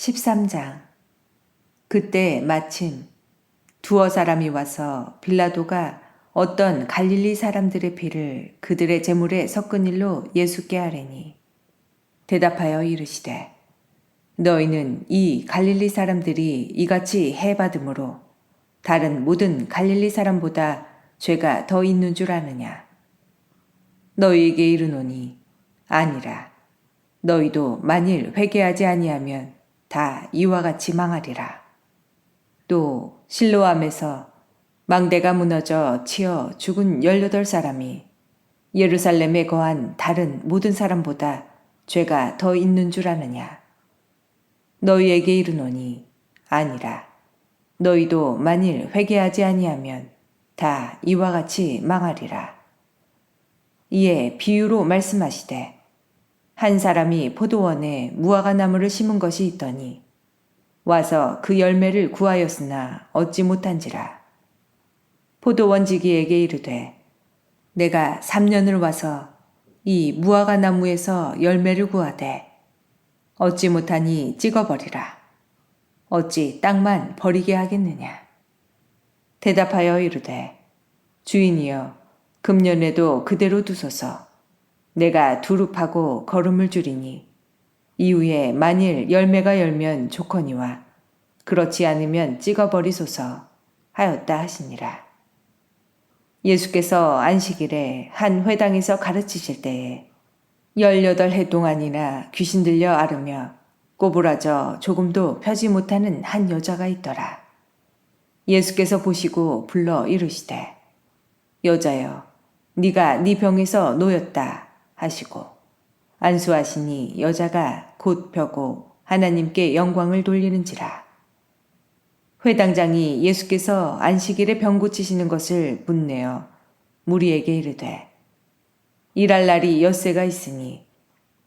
13장. 그때 마침 두어 사람이 와서 빌라도가 어떤 갈릴리 사람들의 피를 그들의 제물에 섞은 일로 예수께 아뢰니 대답하여 이르시되 너희는 이 갈릴리 사람들이 이같이 해받음으로 다른 모든 갈릴리 사람보다 죄가 더 있는 줄 아느냐. 너희에게 이르노니 아니라. 너희도 만일 회개하지 아니하면 다 이와 같이 망하리라. 또 실로암에서 망대가 무너져 치어 죽은 18사람이 예루살렘에 거한 다른 모든 사람보다 죄가 더 있는 줄 아느냐. 너희에게 이르노니 아니라. 너희도 만일 회개하지 아니하면 다 이와 같이 망하리라. 이에 비유로 말씀하시되 한 사람이 포도원에 무화과 나무를 심은 것이 있더니 와서 그 열매를 구하였으나 얻지 못한지라. 포도원지기에게 이르되 내가 3년을 와서 이 무화과 나무에서 열매를 구하되 얻지 못하니 찍어버리라. 어찌 땅만 버리게 하겠느냐. 대답하여 이르되 주인이여 금년에도 그대로 두소서. 내가 두릅하고 거름을 줄이니 이후에 만일 열매가 열면 좋거니와 그렇지 않으면 찍어버리소서 하였다 하시니라. 예수께서 안식일에 한 회당에서 가르치실 때에 18해 동안이나 귀신 들려 앓으며 꼬부라져 조금도 펴지 못하는 한 여자가 있더라. 예수께서 보시고 불러 이르시되 여자여 네가 네 병에서 놓였다 하시고 안수하시니 여자가 곧 펴고 하나님께 영광을 돌리는지라. 회당장이 예수께서 안식일에 병 고치시는 것을 문내어 무리에게 이르되 일할 날이 엿새가 있으니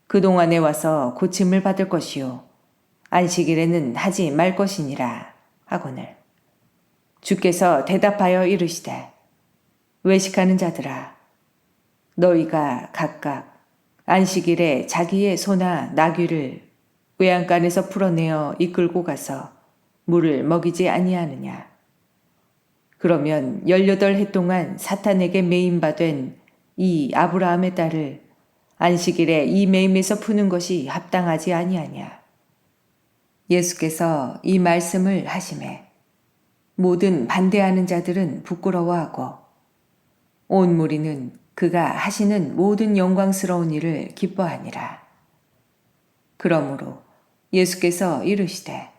그동안에 와서 고침을 받을 것이요 안식일에는 하지 말 것이니라 하거늘 주께서 대답하여 이르시되 외식하는 자들아 너희가 각각 안식일에 자기의 소나 나귀를 외양간에서 풀어내어 이끌고 가서 물을 먹이지 아니하느냐. 그러면 18해 동안 사탄에게 매임받은 이 아브라함의 딸을 안식일에 이 매임에서 푸는 것이 합당하지 아니하냐. 예수께서 이 말씀을 하시매 모든 반대하는 자들은 부끄러워하고 온 무리는 그가 하시는 모든 영광스러운 일을 기뻐하니라. 그러므로 예수께서 이르시되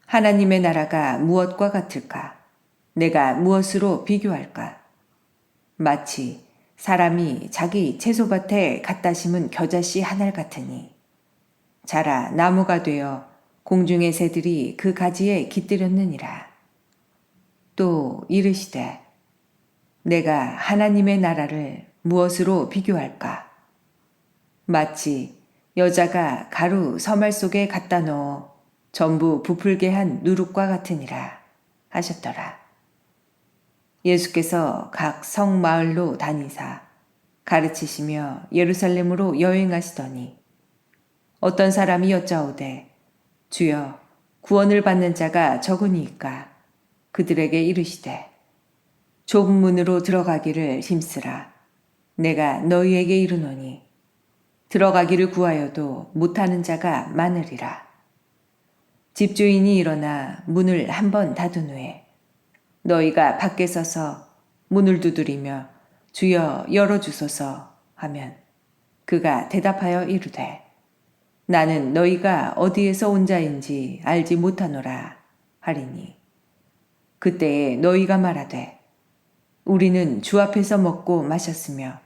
하나님의 나라가 무엇과 같을까? 내가 무엇으로 비교할까? 마치 사람이 자기 채소밭에 갖다 심은 겨자씨 한 알 같으니 자라 나무가 되어 공중의 새들이 그 가지에 깃들였느니라. 또 이르시되 내가 하나님의 나라를 무엇으로 비교할까? 마치 여자가 가루 서말 속에 갖다 넣어 전부 부풀게 한 누룩과 같으니라 하셨더라. 예수께서 각 성마을로 다니사 가르치시며 예루살렘으로 여행하시더니 어떤 사람이 여짜오되 주여 구원을 받는 자가 적으니이까 그들에게 이르시되 좁은 문으로 들어가기를 힘쓰라. 내가 너희에게 이르노니 들어가기를 구하여도 못하는 자가 많으리라. 집주인이 일어나 문을 한번 닫은 후에 너희가 밖에 서서 문을 두드리며 주여 열어주소서 하면 그가 대답하여 이르되 나는 너희가 어디에서 온 자인지 알지 못하노라 하리니 그때에 너희가 말하되 우리는 주 앞에서 먹고 마셨으며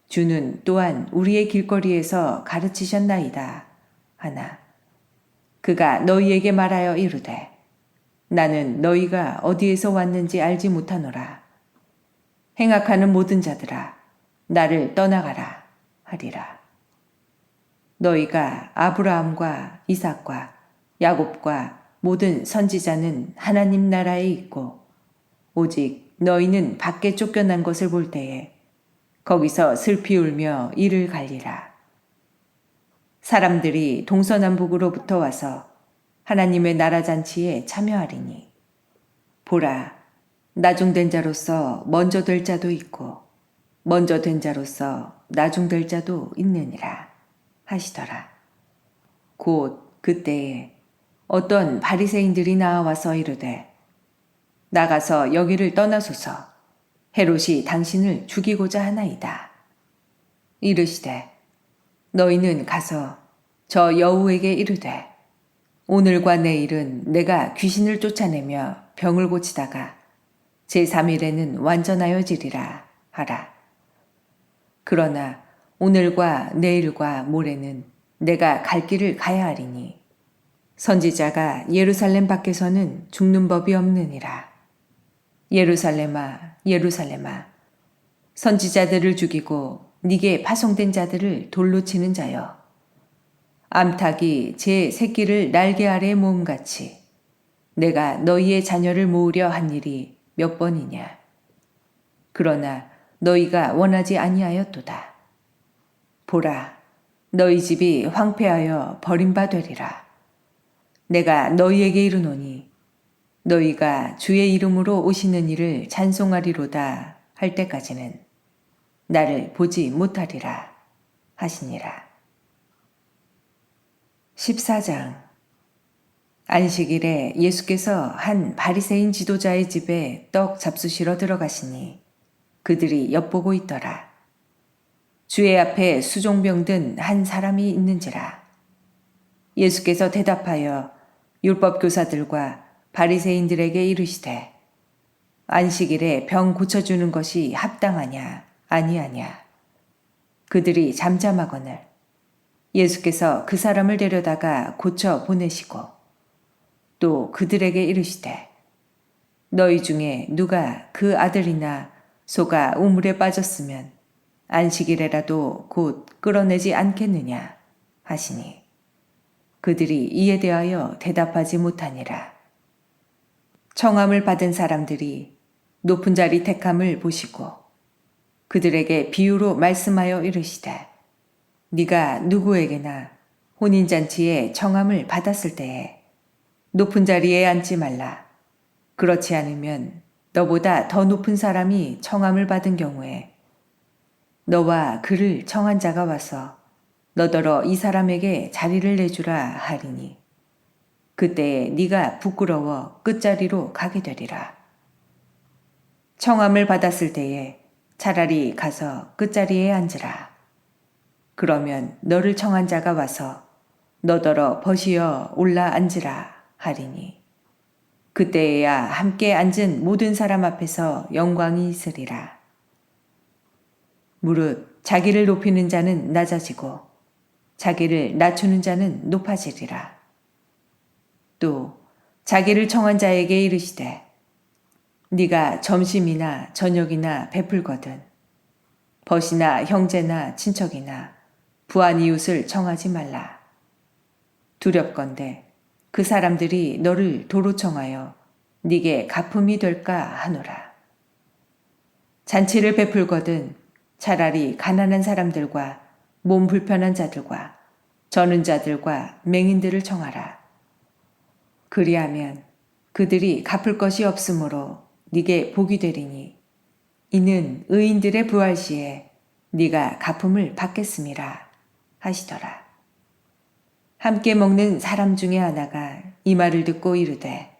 주는 또한 우리의 길거리에서 가르치셨나이다 하나 그가 너희에게 말하여 이르되 나는 너희가 어디에서 왔는지 알지 못하노라. 행악하는 모든 자들아 나를 떠나가라 하리라. 너희가 아브라함과 이삭과 야곱과 모든 선지자는 하나님 나라에 있고 오직 너희는 밖에 쫓겨난 것을 볼 때에 거기서 슬피 울며 이를 갈리라. 사람들이 동서남북으로부터 와서 하나님의 나라 잔치에 참여하리니 보라, 나중된 자로서 먼저 될 자도 있고 먼저 된 자로서 나중될 자도 있느니라 하시더라. 곧 그때에 어떤 바리새인들이 나와서 이르되 나가서 여기를 떠나소서. 헤롯이 당신을 죽이고자 하나이다. 이르시되 너희는 가서 저 여우에게 이르되 오늘과 내일은 내가 귀신을 쫓아내며 병을 고치다가 제3일에는 완전하여지리라 하라. 그러나 오늘과 내일과 모레는 내가 갈 길을 가야 하리니 선지자가 예루살렘 밖에서는 죽는 법이 없느니라. 예루살렘아, 예루살렘아, 선지자들을 죽이고 네게 파송된 자들을 돌로 치는 자여. 암탉이 제 새끼를 날개 아래에 모음같이 내가 너희의 자녀를 모으려 한 일이 몇 번이냐. 그러나 너희가 원하지 아니하였도다. 보라, 너희 집이 황폐하여 버림받으리라. 내가 너희에게 이르노니 너희가 주의 이름으로 오시는 이를 찬송하리로다 할 때까지는 나를 보지 못하리라 하시니라. 14장. 안식일에 예수께서 한 바리새인 지도자의 집에 떡 잡수시러 들어가시니 그들이 엿보고 있더라. 주의 앞에 수종병 든 한 사람이 있는지라. 예수께서 대답하여 율법 교사들과 바리새인들에게 이르시되 안식일에 병 고쳐주는 것이 합당하냐 아니하냐. 그들이 잠잠하거늘 예수께서 그 사람을 데려다가 고쳐 보내시고 또 그들에게 이르시되 너희 중에 누가 그 아들이나 소가 우물에 빠졌으면 안식일에라도 곧 끌어내지 않겠느냐 하시니 그들이 이에 대하여 대답하지 못하니라. 청함을 받은 사람들이 높은 자리 택함을 보시고 그들에게 비유로 말씀하여 이르시되 네가 누구에게나 혼인잔치에 청함을 받았을 때에 높은 자리에 앉지 말라. 그렇지 않으면 너보다 더 높은 사람이 청함을 받은 경우에 너와 그를 청한 자가 와서 너더러 이 사람에게 자리를 내주라 하리니 그때에 네가 부끄러워 끝자리로 가게 되리라. 청함을 받았을 때에 차라리 가서 끝자리에 앉으라. 그러면 너를 청한 자가 와서 너더러 벗이어 올라 앉으라 하리니 그때에야 함께 앉은 모든 사람 앞에서 영광이 있으리라. 무릇 자기를 높이는 자는 낮아지고 자기를 낮추는 자는 높아지리라. 또 자기를 청한 자에게 이르시되 네가 점심이나 저녁이나 베풀거든 벗이나 형제나 친척이나 부한 이웃을 청하지 말라. 두렵건대 그 사람들이 너를 도로 청하여 네게 가품이 될까 하노라. 잔치를 베풀거든 차라리 가난한 사람들과 몸 불편한 자들과 저는 자들과 맹인들을 청하라. 그리하면 그들이 갚을 것이 없으므로 네게 복이 되리니 이는 의인들의 부활 시에 네가 가품을 받겠음이라 하시더라. 함께 먹는 사람 중에 하나가 이 말을 듣고 이르되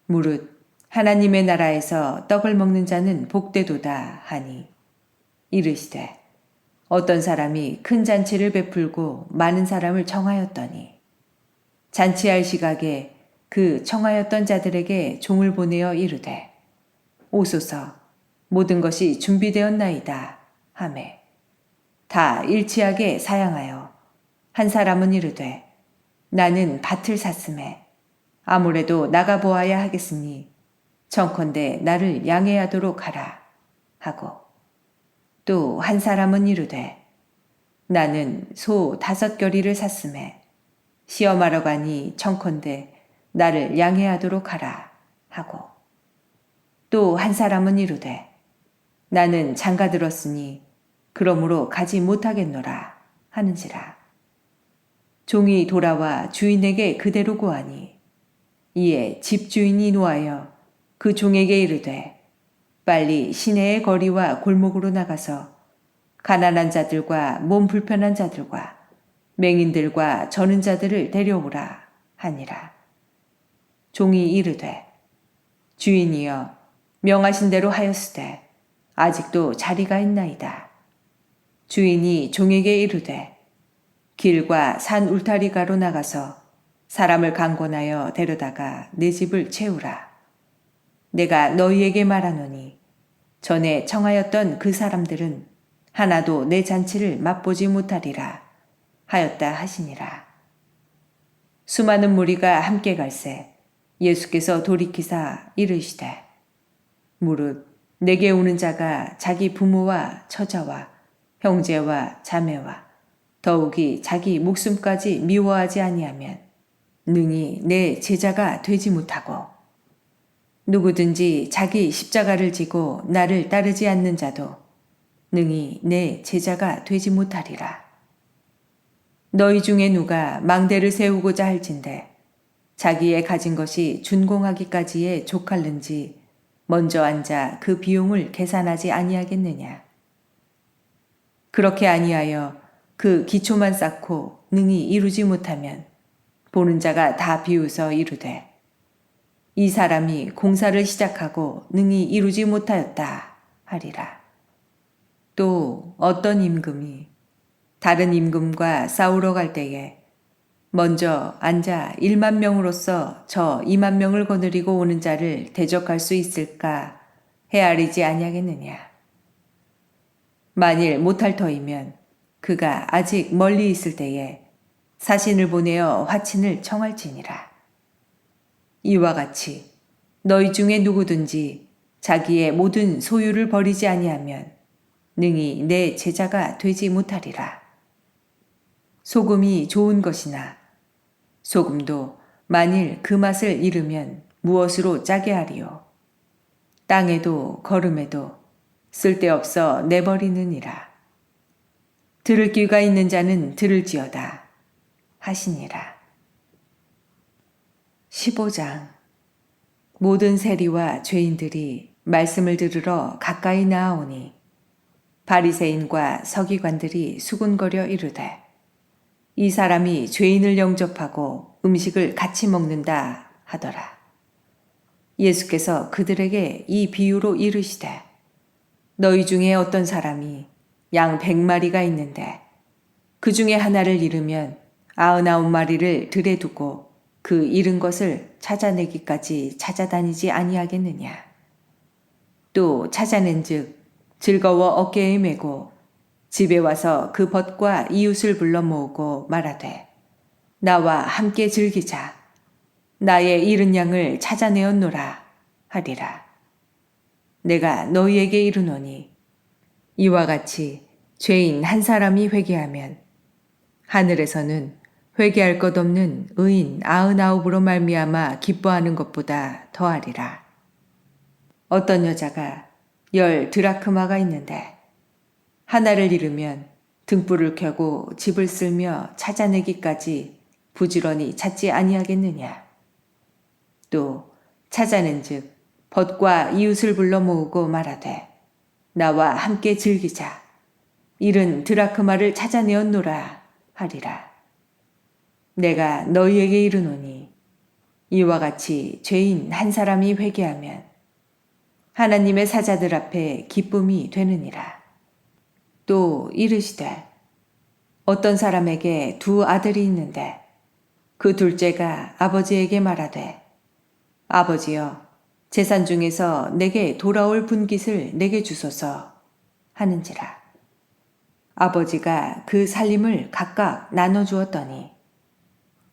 무릇 하나님의 나라에서 떡을 먹는 자는 복되도다 하니 이르시되 어떤 사람이 큰 잔치를 베풀고 많은 사람을 청하였더니 잔치할 시각에 그 청하였던 자들에게 종을 보내어 이르되 오소서 모든 것이 준비되었나이다 하매 다 일치하게 사양하여 한 사람은 이르되 나는 밭을 샀음에 아무래도 나가보아야 하겠으니 청컨대 나를 양해하도록 하라 하고 또 한 사람은 이르되 나는 소 5겨리를 샀음에 시험하러 가니 청컨대 나를 양해하도록 하라 하고 또 한 사람은 이르되 나는 장가 들었으니 그러므로 가지 못하겠노라 하는지라. 종이 돌아와 주인에게 그대로 고하니 이에 집주인이 노하여 그 종에게 이르되 빨리 시내의 거리와 골목으로 나가서 가난한 자들과 몸 불편한 자들과 맹인들과 저는 자들을 데려오라 하니라. 종이 이르되 주인이여 명하신 대로 하였으되 아직도 자리가 있나이다. 주인이 종에게 이르되 길과 산 울타리가로 나가서 사람을 강권하여 데려다가 내 집을 채우라. 내가 너희에게 말하노니 전에 청하였던 그 사람들은 하나도 내 잔치를 맛보지 못하리라 하였다 하시니라. 수많은 무리가 함께 갈새 예수께서 돌이키사 이르시되 무릇 내게 오는 자가 자기 부모와 처자와 형제와 자매와 더욱이 자기 목숨까지 미워하지 아니하면 능히 내 제자가 되지 못하고 누구든지 자기 십자가를 지고 나를 따르지 않는 자도 능히 내 제자가 되지 못하리라. 너희 중에 누가 망대를 세우고자 할진대 자기의 가진 것이 준공하기까지에 족할는지 먼저 앉아 그 비용을 계산하지 아니하겠느냐. 그렇게 아니하여 그 기초만 쌓고 능히 이루지 못하면 보는 자가 다 비웃어 이르되 이 사람이 공사를 시작하고 능히 이루지 못하였다 하리라. 또 어떤 임금이 다른 임금과 싸우러 갈 때에 먼저 앉아 1만 명으로서 저 2만 명을 거느리고 오는 자를 대적할 수 있을까 헤아리지 아니하겠느냐. 만일 못할 터이면 그가 아직 멀리 있을 때에 사신을 보내어 화친을 청할지니라. 이와 같이 너희 중에 누구든지 자기의 모든 소유를 버리지 아니하면 능히 내 제자가 되지 못하리라. 소금이 좋은 것이나 소금도 만일 그 맛을 잃으면 무엇으로 짜게 하리요. 땅에도 거름에도 쓸데없어 내버리느니라. 들을 귀가 있는 자는 들을지어다 하시니라. 15장. 모든 세리와 죄인들이 말씀을 들으러 가까이 나아오니 바리새인과 서기관들이 수군거려 이르되 이 사람이 죄인을 영접하고 음식을 같이 먹는다 하더라. 예수께서 그들에게 이 비유로 이르시되 너희 중에 어떤 사람이 양 100마리가 있는데 그 중에 하나를 잃으면 99마리를 들에 두고 그 잃은 것을 찾아내기까지 찾아다니지 아니하겠느냐. 또 찾아낸즉 즐거워 어깨에 메고 집에 와서 그 벗과 이웃을 불러 모으고 말하되 나와 함께 즐기자. 나의 잃은 양을 찾아내었노라 하리라. 내가 너희에게 이르노니 이와 같이 죄인 한 사람이 회개하면 하늘에서는 회개할 것 없는 의인 99으로 말미암아 기뻐하는 것보다 더하리라. 어떤 여자가 10 드라크마가 있는데 하나를 잃으면 등불을 켜고 집을 쓸며 찾아내기까지 부지런히 찾지 아니하겠느냐. 또 찾아낸즉 벗과 이웃을 불러 모으고 말하되 나와 함께 즐기자. 잃은 드라크마를 찾아내었노라 하리라. 내가 너희에게 이르노니 이와 같이 죄인 한 사람이 회개하면 하나님의 사자들 앞에 기쁨이 되느니라. 또 이르시되 어떤 사람에게 2 아들이 있는데 그 둘째가 아버지에게 말하되 아버지여 재산 중에서 내게 돌아올 분깃을 내게 주소서 하는지라. 아버지가 그 살림을 각각 나눠주었더니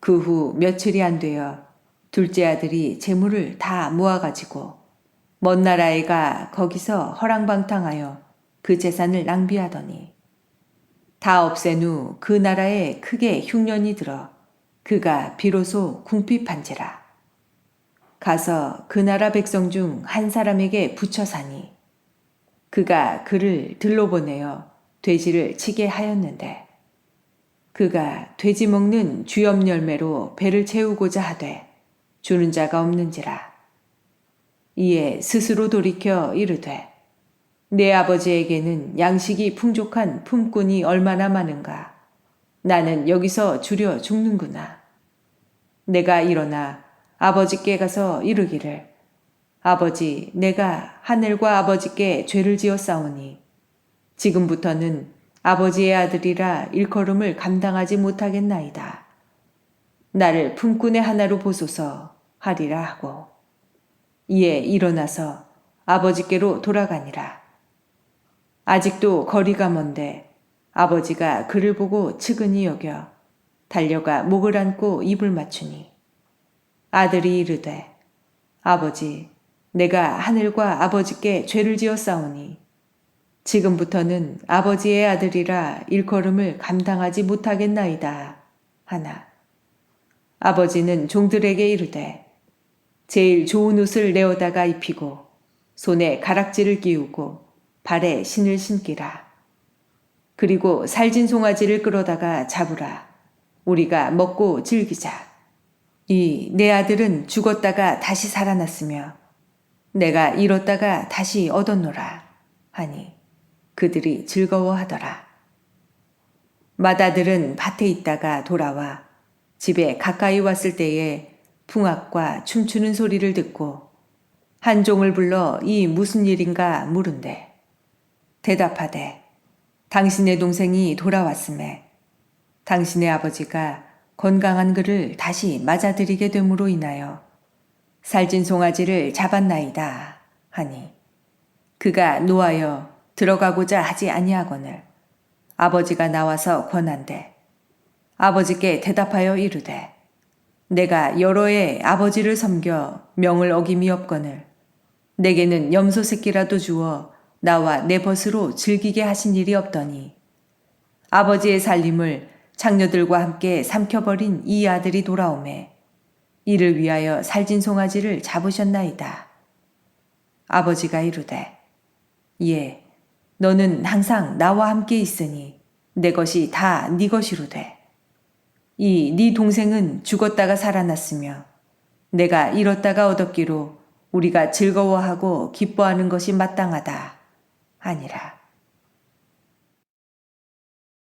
그 후 며칠이 안 되어 둘째 아들이 재물을 다 모아가지고 먼 나라에 가 거기서 허랑방탕하여 그 재산을 낭비하더니 다 없앤 후 그 나라에 크게 흉년이 들어 그가 비로소 궁핍한지라. 가서 그 나라 백성 중 한 사람에게 붙여 사니 그가 그를 들로 보내어 돼지를 치게 하였는데 그가 돼지 먹는 주엽 열매로 배를 채우고자 하되 주는 자가 없는지라. 이에 스스로 돌이켜 이르되 내 아버지에게는 양식이 풍족한 품꾼이 얼마나 많은가. 나는 여기서 주려 죽는구나. 내가 일어나 아버지께 가서 이르기를 아버지, 내가 하늘과 아버지께 죄를 지었사오니 지금부터는 아버지의 아들이라 일컬음을 감당하지 못하겠나이다. 나를 품꾼의 하나로 보소서 하리라 하고 이에 일어나서 아버지께로 돌아가니라. 아직도 거리가 먼데 아버지가 그를 보고 측은히 여겨 달려가 목을 안고 입을 맞추니 아들이 이르되 아버지, 내가 하늘과 아버지께 죄를 지었사오니 지금부터는 아버지의 아들이라 일컬음을 감당하지 못하겠나이다 하나. 아버지는 종들에게 이르되 제일 좋은 옷을 내어다가 입히고 손에 가락지를 끼우고 발에 신을 신기라. 그리고 살진 송아지를 끌어다가 잡으라. 우리가 먹고 즐기자. 이 내 아들은 죽었다가 다시 살아났으며 내가 잃었다가 다시 얻었노라 하니 그들이 즐거워하더라. 맏아들은 밭에 있다가 돌아와 집에 가까이 왔을 때에 풍악과 춤추는 소리를 듣고 한 종을 불러 이 무슨 일인가 물은데 대답하되 당신의 동생이 돌아왔음에 당신의 아버지가 건강한 그를 다시 맞아들이게 됨으로 인하여 살진 송아지를 잡았나이다 하니 그가 노하여 들어가고자 하지 아니하거늘 아버지가 나와서 권한대 아버지께 대답하여 이르되 내가 여러 해 아버지를 섬겨 명을 어김이 없거늘 내게는 염소 새끼라도 주어 나와 내 벗으로 즐기게 하신 일이 없더니 아버지의 살림을 장녀들과 함께 삼켜버린 이 아들이 돌아오매 이를 위하여 살진 송아지를 잡으셨나이다. 아버지가 이르되 예, 너는 항상 나와 함께 있으니 내 것이 다 네 것이로되 이 네 동생은 죽었다가 살아났으며 내가 잃었다가 얻었기로 우리가 즐거워하고 기뻐하는 것이 마땅하다 하니라.